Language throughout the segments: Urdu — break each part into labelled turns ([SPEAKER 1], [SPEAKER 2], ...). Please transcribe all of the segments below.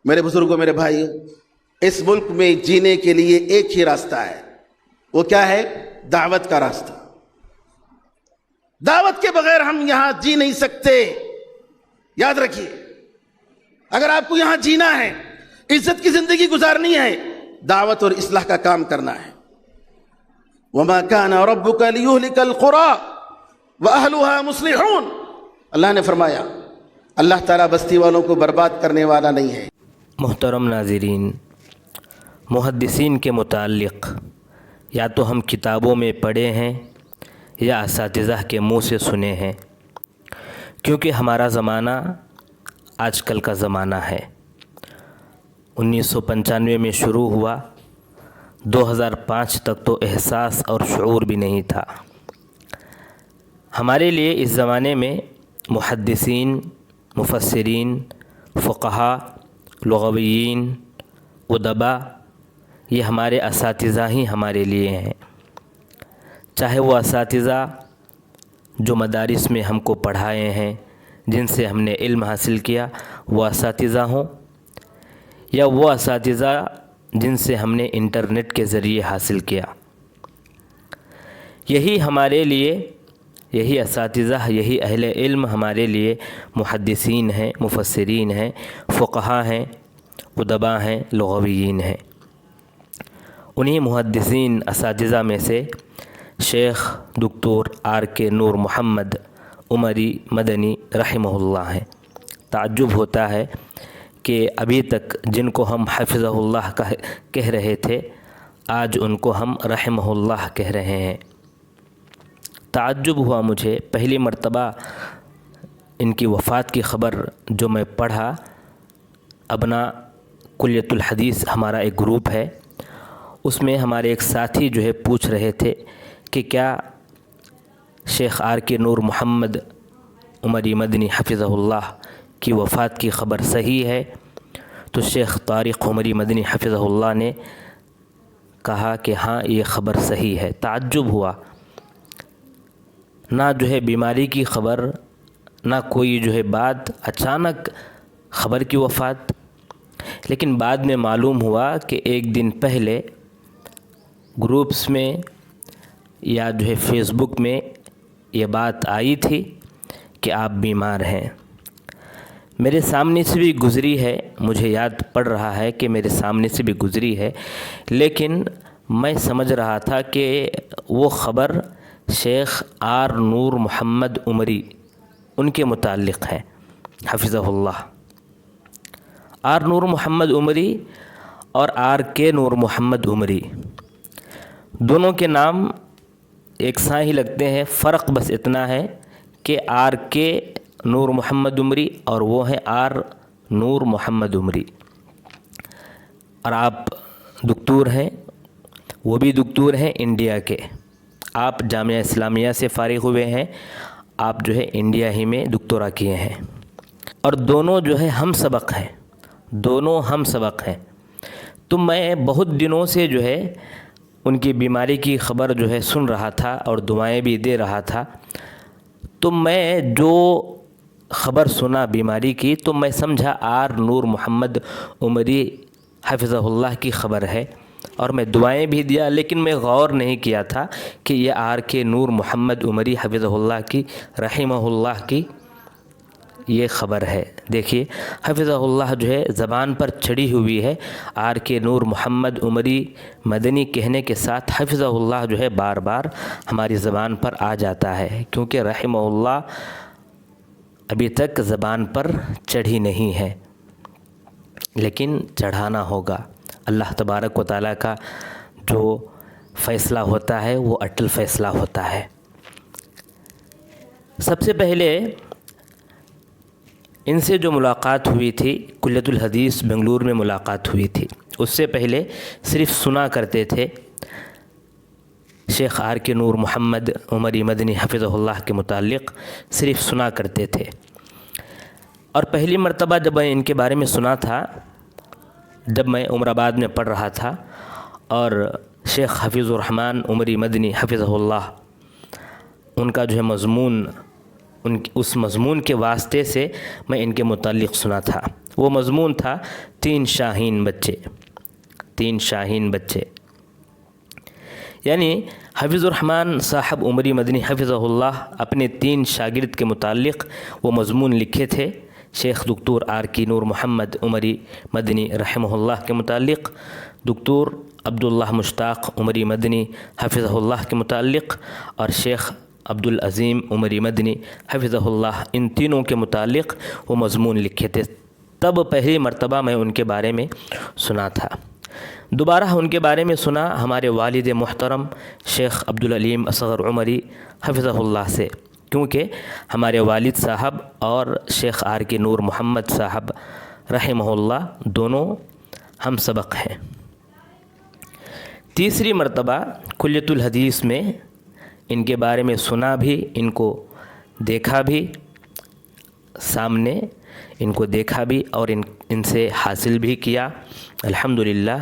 [SPEAKER 1] میرے بزرگوں، میرے بھائیوں، اس ملک میں جینے کے لیے ایک ہی راستہ ہے، وہ کیا ہے؟ دعوت کا راستہ۔ دعوت کے بغیر ہم یہاں جی نہیں سکتے۔ یاد رکھیے، اگر آپ کو یہاں جینا ہے، عزت کی زندگی گزارنی ہے، دعوت اور اصلاح کا کام کرنا ہے۔ وَمَا كَانَ رَبُّكَ لِيُهْلِكَ الْقُرَىٰ وَأَهْلُهَا مُصْلِحُونَ۔ اللہ نے فرمایا، اللہ تعالیٰ بستی والوں کو برباد کرنے والا نہیں ہے۔
[SPEAKER 2] محترم ناظرین، محدثین کے متعلق یا تو ہم کتابوں میں پڑھے ہیں یا اساتذہ کے منہ سے سنے ہیں، کیونکہ ہمارا زمانہ آج کل کا زمانہ ہے۔ 1995 میں شروع ہوا، 2005 تک تو احساس اور شعور بھی نہیں تھا۔ ہمارے لیے اس زمانے میں محدثین، مفسرین، فقہا، لغویین، ادبا، یہ ہمارے اساتذہ ہی ہمارے لیے ہیں۔ چاہے وہ اساتذہ جو مدارس میں ہم کو پڑھائے ہیں، جن سے ہم نے علم حاصل کیا، وہ اساتذہ ہوں، یا وہ اساتذہ جن سے ہم نے انٹرنیٹ کے ذریعے حاصل کیا، یہی ہمارے لیے، یہی اساتذہ، یہی اہل علم ہمارے لیے محدثین ہیں، مفسرین ہیں، فقہا ہیں، ادبا ہیں، لغویین ہیں۔ انہی محدثین اساتذہ میں سے شیخ دکتور آر کے نور محمد عمری مدنی رحمہ اللہ ہیں۔ تعجب ہوتا ہے کہ ابھی تک جن کو ہم حفظہ اللہ کہہ رہے تھے، آج ان کو ہم رحمہ اللہ کہہ رہے ہیں۔ تعجب ہوا مجھے پہلی مرتبہ ان کی وفات کی خبر جو میں پڑھا۔ ابنا کلیۃ الحدیث ہمارا ایک گروپ ہے، اس میں ہمارے ایک ساتھی جو ہے پوچھ رہے تھے کہ کیا شیخ آر کے نور محمد عمری مدنی حفظہ اللہ کی وفات کی خبر صحیح ہے؟ تو شیخ طارق عمری مدنی حفظہ اللہ نے کہا کہ ہاں، یہ خبر صحیح ہے۔ تعجب ہوا، نہ جو ہے بیماری کی خبر، نہ کوئی جو ہے بات، اچانک خبر کی وفات۔ لیکن بعد میں معلوم ہوا کہ ایک دن پہلے گروپس میں یا جو ہے فیس بک میں یہ بات آئی تھی کہ آپ بیمار ہیں۔ میرے سامنے سے بھی گزری ہے، مجھے یاد پڑ رہا ہے کہ میرے سامنے سے بھی گزری ہے، لیکن میں سمجھ رہا تھا کہ وہ خبر شیخ آر نور محمد عمری ان کے متعلق ہے حفظہ اللہ۔ آر نور محمد عمری اور آر کے نور محمد عمری، دونوں کے نام ایک سا ہی لگتے ہیں، فرق بس اتنا ہے کہ آر کے نور محمد عمری اور وہ ہیں آر نور محمد عمری۔ اور آپ دکتور ہیں، وہ بھی دکتور ہیں انڈیا کے۔ آپ جامعہ اسلامیہ سے فارغ ہوئے ہیں، آپ جو ہے انڈیا ہی میں دکتورا کیے ہیں، اور دونوں جو ہے ہم سبق ہیں، دونوں ہم سبق ہیں۔ تو میں بہت دنوں سے جو ہے ان کی بیماری کی خبر جو ہے سن رہا تھا اور دعائیں بھی دے رہا تھا۔ تو میں جو خبر سنا بیماری کی، تو میں سمجھا آر نور محمد عمری حفظہ اللہ کی خبر ہے، اور میں دعائیں بھی دیا، لیکن میں غور نہیں کیا تھا کہ یہ آر کے نور محمد عمری حفظہ اللہ کی رحمہ اللہ کی یہ خبر ہے۔ دیکھیے، حفظہ اللہ جو ہے زبان پر چڑھی ہوئی ہے، آر کے نور محمد عمری مدنی کہنے کے ساتھ حفظہ اللہ جو ہے بار بار ہماری زبان پر آ جاتا ہے، کیونکہ رحمہ اللہ ابھی تک زبان پر چڑھی نہیں ہے، لیکن چڑھانا ہوگا۔ اللہ تبارک و تعالیٰ کا جو فیصلہ ہوتا ہے وہ اٹل فیصلہ ہوتا ہے۔ سب سے پہلے ان سے جو ملاقات ہوئی تھی، کلیۃ الحدیث بنگلور میں ملاقات ہوئی تھی، اس سے پہلے صرف سنا کرتے تھے شیخ آر کے نور محمد عمری مدنی حفظہ اللہ کے متعلق، صرف سنا کرتے تھے۔ اور پہلی مرتبہ جب میں ان کے بارے میں سنا تھا، جب میں عمر آباد میں پڑھ رہا تھا، اور شیخ حفیظ الرحمن عمری مدنی حفظہ اللہ، ان کا جو ہے مضمون، اس مضمون کے واسطے سے میں ان کے متعلق سنا تھا۔ وہ مضمون تھا 3 شاہین بچے، 3 شاہین بچے، یعنی حفیظ الرحمن صاحب عمری مدنی حفظہ اللہ اپنے 3 شاگرد کے متعلق وہ مضمون لکھے تھے۔ شیخ دکتور آر کی نور محمد عمری مدنی رحمہ اللہ کے متعلق، دکتور عبداللہ مشتاق عمری مدنی حفظہ اللہ کے متعلق، اور شیخ عبدالعظیم عمری مدنی حفظہ اللہ، ان تینوں کے متعلق وہ مضمون لکھے تھے۔ تب پہلی مرتبہ میں ان کے بارے میں سنا تھا۔ دوبارہ ان کے بارے میں سنا ہمارے والد محترم شیخ عبدالعلیم اصغر عمری حفظہ اللہ سے، کیونکہ ہمارے والد صاحب اور شیخ آر کے نور محمد صاحب رحمہ اللہ دونوں ہم سبق ہیں۔ تیسری مرتبہ کلیۃ الحدیث میں ان کے بارے میں سنا بھی، ان کو دیکھا بھی، سامنے ان کو دیکھا بھی اور ان سے حاصل بھی کیا۔ الحمدللہ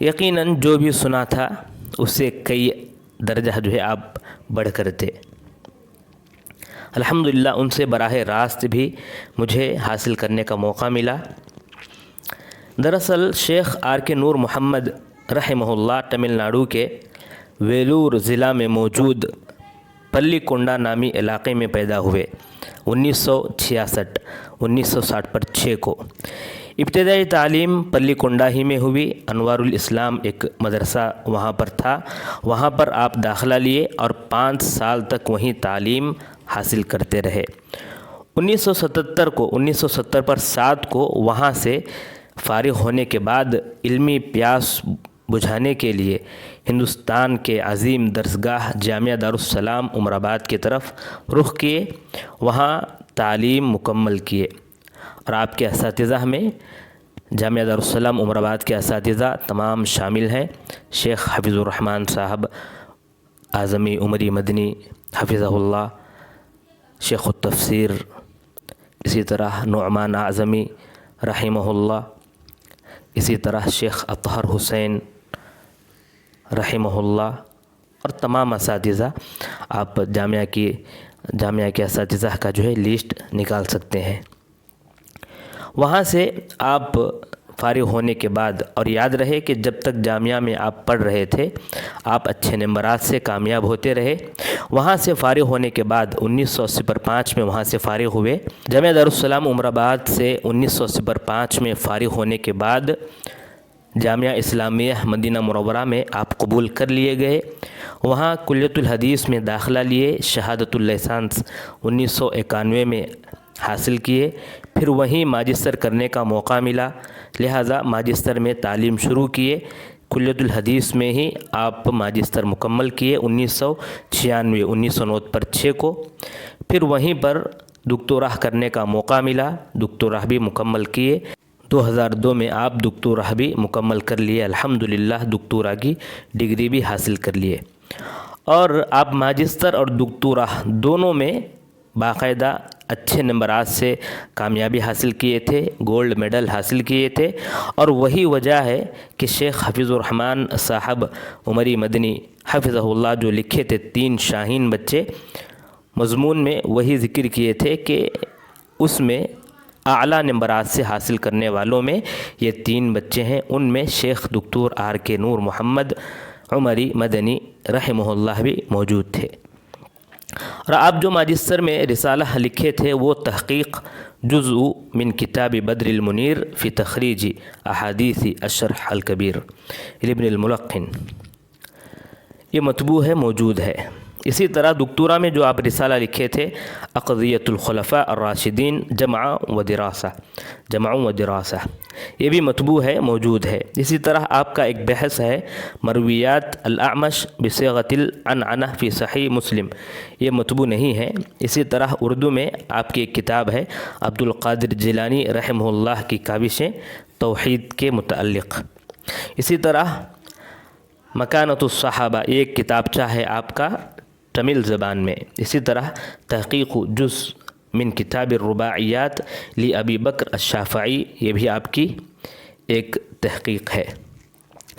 [SPEAKER 2] یقیناً جو بھی سنا تھا اس سے کئی درجہ جو ہے آپ بڑھ کر تھے۔ الحمدللہ ان سے براہ راست بھی مجھے حاصل کرنے کا موقع ملا۔ دراصل شیخ آر کے نور محمد رحمہ اللہ تمل ناڈو کے ویلور ضلع میں موجود پلی کونڈا نامی علاقے میں پیدا ہوئے 1960 پر 6 کو۔ ابتدائی تعلیم پلی کونڈا ہی میں ہوئی۔ انوار الاسلام ایک مدرسہ وہاں پر تھا، وہاں پر آپ داخلہ لیے اور 5 سال تک وہیں تعلیم حاصل کرتے رہے۔ 1970 پر 7 کو وہاں سے فارغ ہونے کے بعد علمی پیاس بجھانے کے لیے ہندوستان کے عظیم درسگاہ جامعہ دارالسلام عمر آباد کی طرف رخ کیے، وہاں تعلیم مکمل کیے، اور آپ کے اساتذہ میں جامعہ دارالسلام عمر آباد کے اساتذہ تمام شامل ہیں۔ شیخ حفیظ الرحمن صاحب اعظمی عمری مدنی حفظہ اللہ، شیخ التفسیر، اسی طرح نعمان اعظمی رحمہ اللہ، اسی طرح شیخ اطہر حسین رحمہ اللہ، اور تمام اساتذہ آپ جامعہ کے اساتذہ کا جو ہے لسٹ نکال سکتے ہیں۔ وہاں سے آپ فارغ ہونے کے بعد، اور یاد رہے کہ جب تک جامعہ میں آپ پڑھ رہے تھے آپ اچھے نمبرات سے کامیاب ہوتے رہے۔ وہاں سے فارغ ہونے کے بعد 1905 میں وہاں سے فارغ ہوئے۔ جامعہ دارالسلام عمر آباد سے 1905 میں فارغ ہونے کے بعد جامعہ اسلامیہ مدینہ منورہ میں آپ قبول کر لیے گئے۔ وہاں کلیۃ الحدیث میں داخلہ لیے، شہادت اللسانس 1991 میں حاصل کیے، پھر وہیں ماجسٹر کرنے کا موقع ملا، لہٰذا ماجسٹر میں تعلیم شروع کیے۔ کلیۃ الحدیث میں ہی آپ ماجسٹر مکمل کیے 1996 پر 6 کو، پھر وہیں پر دکتورہ کرنے کا موقع ملا، دکتورہ بھی مکمل کیے۔ 2002 میں آپ دکتورہ بھی مکمل کر لیے، الحمدللہ دکتورہ کی ڈگری بھی حاصل کر لیے، اور آپ ماجسٹر اور دکتورہ دونوں میں باقاعدہ اچھے نمبرات سے کامیابی حاصل کیے تھے، گولڈ میڈل حاصل کیے تھے، اور وہی وجہ ہے کہ شیخ حفیظ الرحمن صاحب عمری مدنی حفظہ اللہ جو لکھے تھے 3 شاہین بچے، مضمون میں وہی ذکر کیے تھے کہ اس میں اعلیٰ نمبرات سے حاصل کرنے والوں میں یہ 3 بچے ہیں، ان میں شیخ دکتور آر کے نور محمد عمری مدنی رحمہ اللہ بھی موجود تھے۔ اور آپ جو ماجسٹر میں رسالہ لکھے تھے وہ تحقیق جزء من کتاب بدر المنیر فی تخریج احادیث الشرح الکبیر لابن الملقن، یہ مطبوع ہے، موجود ہے۔ اسی طرح دکتورہ میں جو آپ رسالہ لکھے تھے اقضیۃ الخلفاء الراشدین جمع و دراسہ، یہ بھی مطبوع ہے، موجود ہے۔ اسی طرح آپ کا ایک بحث ہے مرویات الاعمش بصیغۃ العنعنہ فی صحیح مسلم، یہ مطبوع نہیں ہے۔ اسی طرح اردو میں آپ کی ایک کتاب ہے عبد القادر جیلانی رحمہ اللہ کی کاوشیں توحید کے متعلق۔ اسی طرح مکانۃ الصحابہ ایک کتابچہ ہے آپ کا تمل زبان میں۔ اسی طرح تحقیق جزء من کتاب الرباعیات لابی بکر الشافعی، یہ بھی آپ کی ایک تحقیق ہے۔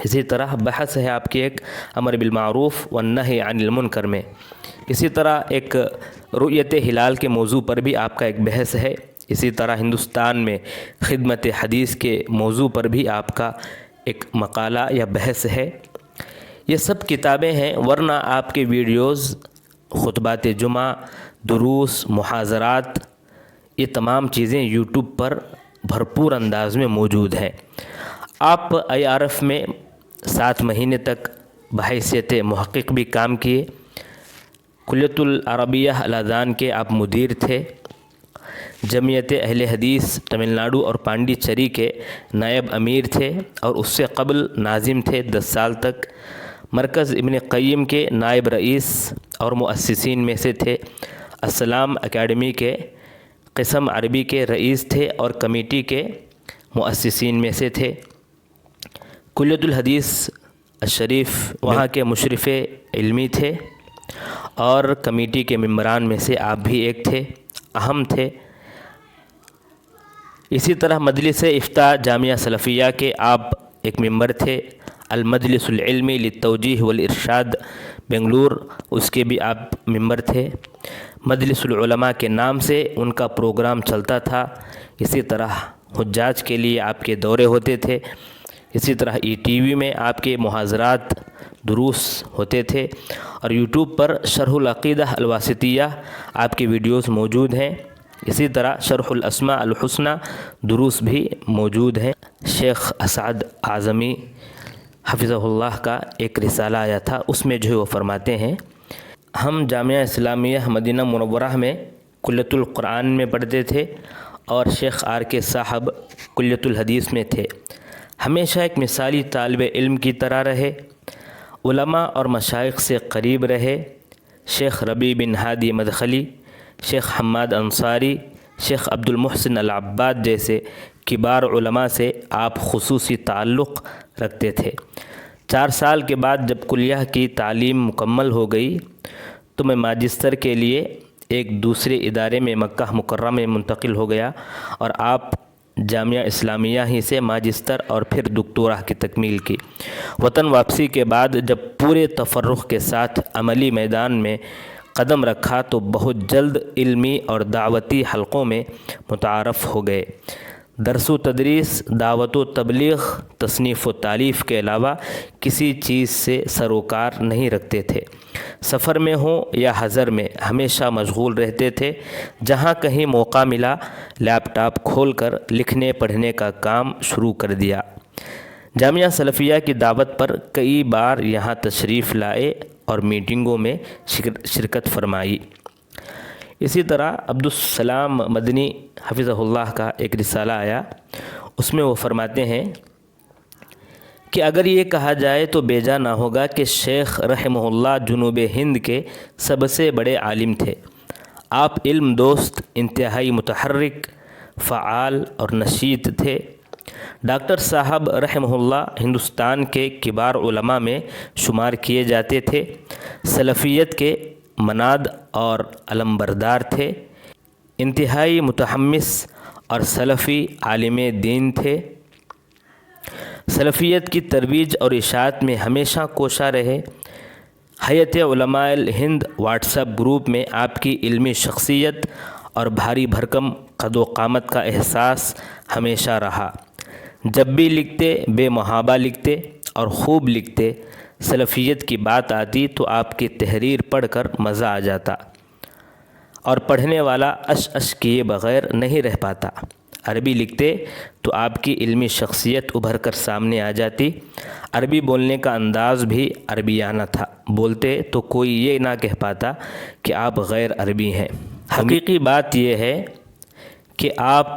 [SPEAKER 2] اسی طرح بحث ہے آپ کی ایک امر بالمعروف والنہی عن المنکر میں۔ اسی طرح ایک رؤیت ہلال کے موضوع پر بھی آپ کا ایک بحث ہے۔ اسی طرح ہندوستان میں خدمت حدیث کے موضوع پر بھی آپ کا ایک مقالہ یا بحث ہے۔ یہ سب کتابیں ہیں، ورنہ آپ کے ویڈیوز، خطبات جمعہ، دروس، محاضرات، یہ تمام چیزیں یوٹیوب پر بھرپور انداز میں موجود ہیں۔ آپ IRF میں 7 مہینے تک بحیثیت محقق بھی کام کیے، کلیۃ العربیہ الاذان کے آپ مدیر تھے، جمعیت اہل حدیث تمل ناڈو اور پانڈیچری کے نائب امیر تھے، اور اس سے قبل ناظم تھے 10 سال تک، مرکز ابن قیم کے نائب رئیس اور مؤسسین میں سے تھے، السلام اکیڈمی کے قسم عربی کے رئیس تھے اور کمیٹی کے مؤسسین میں سے تھے، کلیۃ الحدیث الشریف وہاں کے مشرف علمی تھے، اور کمیٹی کے ممبران میں سے آپ بھی ایک تھے، اہم تھے۔ اسی طرح مجلس افتاء جامعہ سلفیہ کے آپ ایک ممبر تھے، المجلس العلمی للتوجیہ والارشاد بنگلور، اس کے بھی آپ ممبر تھے، مجلس العلماء کے نام سے ان کا پروگرام چلتا تھا۔ اسی طرح حجاج کے لیے آپ کے دورے ہوتے تھے، اسی طرح ETV میں آپ کے محاضرات، دروس ہوتے تھے، اور یوٹیوب پر شرح العقیدہ الواسطیہ آپ کی ویڈیوز موجود ہیں، اسی طرح شرح الاسماء الحسنى دروس بھی موجود ہیں۔ شیخ اسعد اعظمی حفظہ اللہ کا ایک رسالہ آیا تھا، اس میں جو ہے وہ فرماتے ہیں، ہم جامعہ اسلامیہ مدینہ منورہ میں کلیۃ القرآن میں پڑھتے تھے اور شیخ RK صاحب کلیۃ الحدیث میں تھے، ہمیشہ ایک مثالی طالب علم کی طرح رہے، علماء اور مشائخ سے قریب رہے، شیخ ربیع بن ہادی مدخلی، شیخ حماد انصاری، شیخ عبد المحسن العباد جیسے کبار علماء سے آپ خصوصی تعلق رکھتے تھے۔ 4 سال کے بعد جب کلیہ کی تعلیم مکمل ہو گئی تو میں ماجسٹر کے لیے ایک دوسرے ادارے میں مکہ مکرمہ میں منتقل ہو گیا، اور آپ جامعہ اسلامیہ ہی سے ماجسٹر اور پھر دکتورہ کی تکمیل کی۔ وطن واپسی کے بعد جب پورے تفرغ کے ساتھ عملی میدان میں قدم رکھا تو بہت جلد علمی اور دعوتی حلقوں میں متعارف ہو گئے، درس و تدریس، دعوت و تبلیغ، تصنیف و تالیف کے علاوہ کسی چیز سے سروکار نہیں رکھتے تھے، سفر میں ہوں یا حضر میں ہمیشہ مشغول رہتے تھے، جہاں کہیں موقع ملا لیپ ٹاپ کھول کر لکھنے پڑھنے کا کام شروع کر دیا۔ جامعہ سلفیہ کی دعوت پر کئی بار یہاں تشریف لائے اور میٹنگوں میں شرکت فرمائی۔ اسی طرح عبدالسلام مدنی حفظہ اللہ کا ایک رسالہ آیا، اس میں وہ فرماتے ہیں کہ اگر یہ کہا جائے تو بیجا نہ ہوگا کہ شیخ رحمہ اللہ جنوب ہند کے سب سے بڑے عالم تھے، آپ علم دوست، انتہائی متحرک، فعال اور نشیط تھے۔ ڈاکٹر صاحب رحمہ اللہ ہندوستان کے کبار علماء میں شمار کیے جاتے تھے، سلفیت کے مناد اور علمبردار تھے، انتہائی متحمس اور سلفی عالم دین تھے، سلفیت کی ترویج اور اشاعت میں ہمیشہ کوشاں رہے۔ ہیئت علماء ہند واٹس ایپ گروپ میں آپ کی علمی شخصیت اور بھاری بھرکم قد و قامت کا احساس ہمیشہ رہا، جب بھی لکھتے بے محابہ لکھتے اور خوب لکھتے، سلفیت کی بات آتی تو آپ کی تحریر پڑھ کر مزہ آ جاتا، اور پڑھنے والا اش کیے بغیر نہیں رہ پاتا۔ عربی لکھتے تو آپ کی علمی شخصیت ابھر کر سامنے آ جاتی، عربی بولنے کا انداز بھی عربیانہ تھا، بولتے تو کوئی یہ نہ کہہ پاتا کہ آپ غیر عربی ہیں۔ حقیقی بات یہ ہے کہ آپ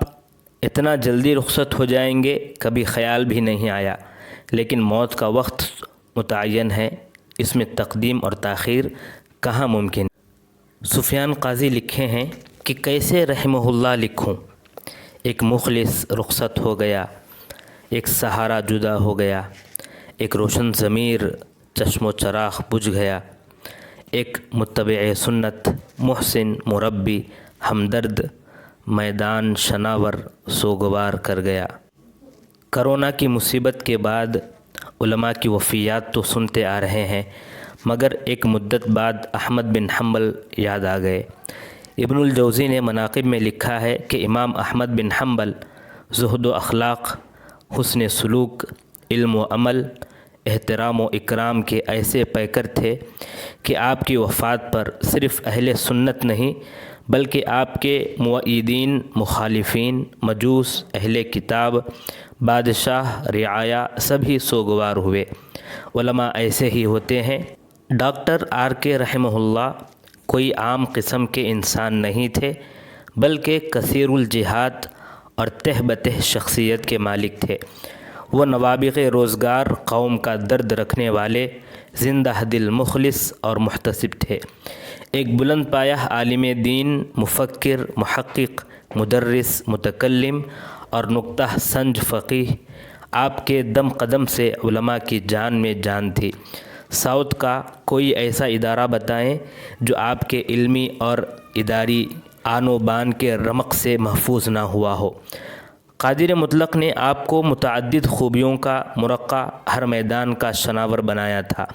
[SPEAKER 2] اتنا جلدی رخصت ہو جائیں گے کبھی خیال بھی نہیں آیا، لیکن موت کا وقت متعین ہے، اس میں تقدیم اور تاخیر کہاں ممکن۔ سفیان قاضی لکھے ہیں کہ کیسے رحمہ اللہ لکھوں، ایک مخلص رخصت ہو گیا، ایک سہارا جدا ہو گیا، ایک روشن ضمیر چشم و چراغ بجھ گیا، ایک متبع سنت محسن مربی ہمدرد میدان شناور سوگوار کر گیا۔ کرونا کی مصیبت کے بعد علماء کی وفیات تو سنتے آ رہے ہیں، مگر ایک مدت بعد احمد بن حنبل یاد آ گئے۔ ابن الجوزی نے مناقب میں لکھا ہے کہ امام احمد بن حنبل زہد و اخلاق، حسن سلوک، علم و عمل، احترام و اکرام کے ایسے پیکر تھے کہ آپ کی وفات پر صرف اہل سنت نہیں بلکہ آپ کے مؤیدین، مخالفین، مجوس، اہل کتاب، بادشاہ، رعایا سبھی سوگوار ہوئے۔ علماء ایسے ہی ہوتے ہیں۔ ڈاکٹر آر کے رحمہ اللہ کوئی عام قسم کے انسان نہیں تھے بلکہ کثیر الجہات اور تہ بتہ شخصیت کے مالک تھے۔ وہ نوابغ روزگار، قوم کا درد رکھنے والے، زندہ دل، مخلص اور محتسب تھے۔ ایک بلند پایہ عالم دین، مفکر، محقق، مدرس، متکلم اور نکتہ سنج فقیہ۔ آپ کے دم قدم سے علماء کی جان میں جان تھی۔ ساؤتھ کا کوئی ایسا ادارہ بتائیں جو آپ کے علمی اور اداری آن و بان کے رمق سے محفوظ نہ ہوا ہو۔ قادر مطلق نے آپ کو متعدد خوبیوں کا مرقع، ہر میدان کا شناور بنایا تھا۔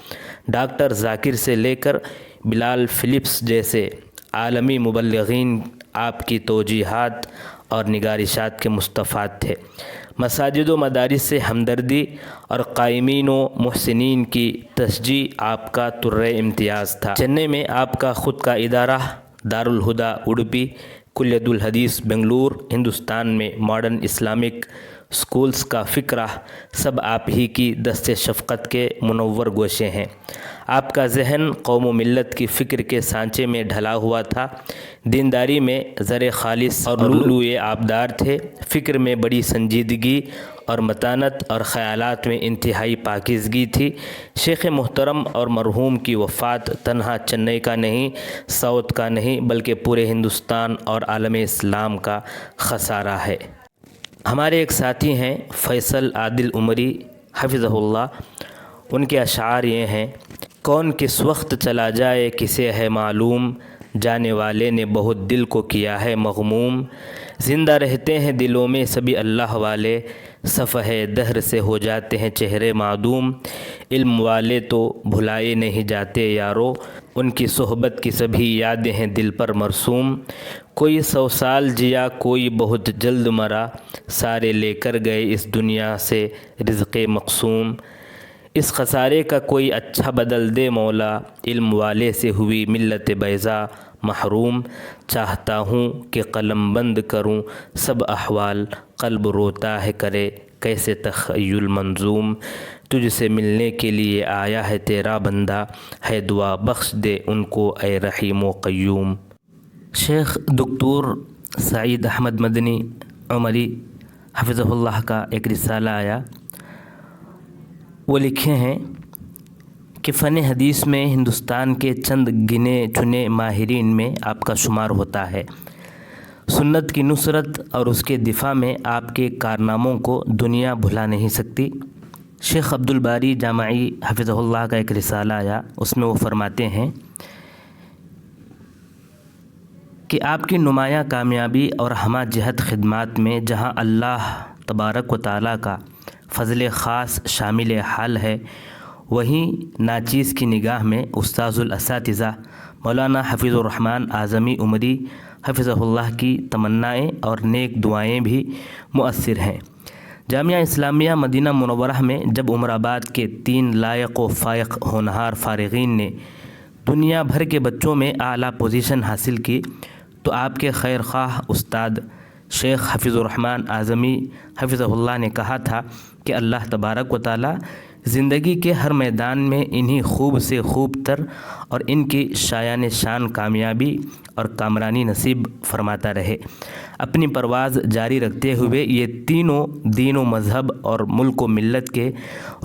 [SPEAKER 2] ڈاکٹر ذاکر سے لے کر بلال فلپس جیسے عالمی مبلغین آپ کی توجیہات اور نگارشات کے مستفاد تھے۔ مساجد و مدارس سے ہمدردی اور قائمین و محسنین کی تشجیع آپ کا طرۂ امتیاز تھا۔ چنئی میں آپ کا خود کا ادارہ، دارالہدیٰ اڈوپی، کلیۃ الحدیث بنگلور، ہندوستان میں ماڈرن اسلامک اسکولز کا فکرہ، سب آپ ہی کی دست شفقت کے منور گوشے ہیں۔ آپ کا ذہن قوم و ملت کی فکر کے سانچے میں ڈھلا ہوا تھا۔ دینداری میں زر خالص اور لؤلؤ آبدار تھے۔ فکر میں بڑی سنجیدگی اور متانت اور خیالات میں انتہائی پاکیزگی تھی۔ شیخ محترم اور مرحوم کی وفات تنہا چنئی کا نہیں، ساؤتھ کا نہیں بلکہ پورے ہندوستان اور عالم اسلام کا خسارہ ہے۔ ہمارے ایک ساتھی ہیں فیصل عادل عمری حفظہ اللہ، ان کے اشعار یہ ہیں: کون کس وقت چلا جائے کسے ہے معلوم، جانے والے نے بہت دل کو کیا ہے مغموم، زندہ رہتے ہیں دلوں میں سبھی اللہ والے، صفحہ دہر سے ہو جاتے ہیں چہرے معدوم، علم والے تو بھلائے نہیں جاتے یارو، ان کی صحبت کی سبھی یادیں ہیں دل پر مرسوم، کوئی 100 سال جیا کوئی بہت جلد مرا، سارے لے کر گئے اس دنیا سے رزق مقسوم، اس خسارے کا کوئی اچھا بدل دے مولا، علم والے سے ہوئی ملت بیضا محروم، چاہتا ہوں کہ قلم بند کروں سب احوال، قلب روتا ہے کرے کیسے تخیل منظوم، تجھ سے ملنے کے لیے آیا ہے تیرا بندہ، ہے دعا بخش دے ان کو اے رحیم و قیوم۔ شیخ دکتور سعید احمد مدنی عمری حفظہ اللہ کا ایک رسالہ آیا، وہ لکھے ہیں کہ فن حدیث میں ہندوستان کے چند گنے چنے ماہرین میں آپ کا شمار ہوتا ہے۔ سنت کی نصرت اور اس کے دفاع میں آپ کے کارناموں کو دنیا بھلا نہیں سکتی۔ شیخ عبد الباری جامعی حفظہ اللہ کا ایک رسالہ آیا، اس میں وہ فرماتے ہیں کہ آپ کی نمایاں کامیابی اور ہمہ جہت خدمات میں جہاں اللہ تبارک و تعالیٰ کا فضل خاص شامل حال ہے، وہیں ناچیز کی نگاہ میں استاذ الاساتذہ مولانا حفیظ الرحمن اعظمی عمری حفظہ اللہ کی تمنائیں اور نیک دعائیں بھی مؤثر ہیں۔ جامعہ اسلامیہ مدینہ منورہ میں جب عمر آباد کے 3 لائق و فائق ہونہار فارغین نے دنیا بھر کے بچوں میں اعلیٰ پوزیشن حاصل کی تو آپ کے خیر خواہ استاد شیخ حفیظ الرحمن اعظمی حفظہ اللہ نے کہا تھا کہ اللہ تبارک و تعالیٰ زندگی کے ہر میدان میں انہی خوب سے خوب تر اور ان کی شایان شان کامیابی اور کامرانی نصیب فرماتا رہے۔ اپنی پرواز جاری رکھتے ہوئے یہ تینوں دین و مذہب اور ملک و ملت کے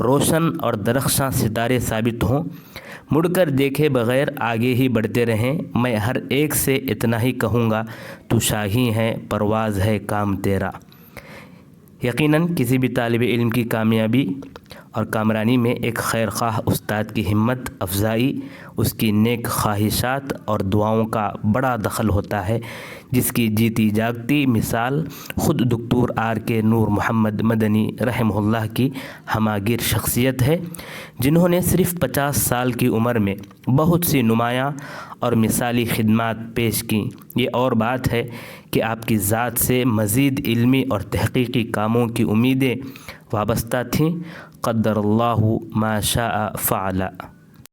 [SPEAKER 2] روشن اور درخشاں ستارے ثابت ہوں، مڑ کر دیکھے بغیر آگے ہی بڑھتے رہیں۔ میں ہر ایک سے اتنا ہی کہوں گا، تو شاہی ہے پرواز ہے کام تیرا۔ یقیناً کسی بھی طالب علم کی کامیابی اور کامرانی میں ایک خیر خواہ استاد کی ہمت افزائی، اس کی نیک خواہشات اور دعاؤں کا بڑا دخل ہوتا ہے، جس کی جیتی جاگتی مثال خود دکتور آر کے نور محمد مدنی رحمہ اللہ کی ہماگیر شخصیت ہے، جنہوں نے صرف 50 سال کی عمر میں بہت سی نمایاں اور مثالی خدمات پیش کیں۔ یہ اور بات ہے کہ آپ کی ذات سے مزید علمی اور تحقیقی کاموں کی امیدیں وابستہ تھیں۔ قدر اللہ ما شاء فعل۔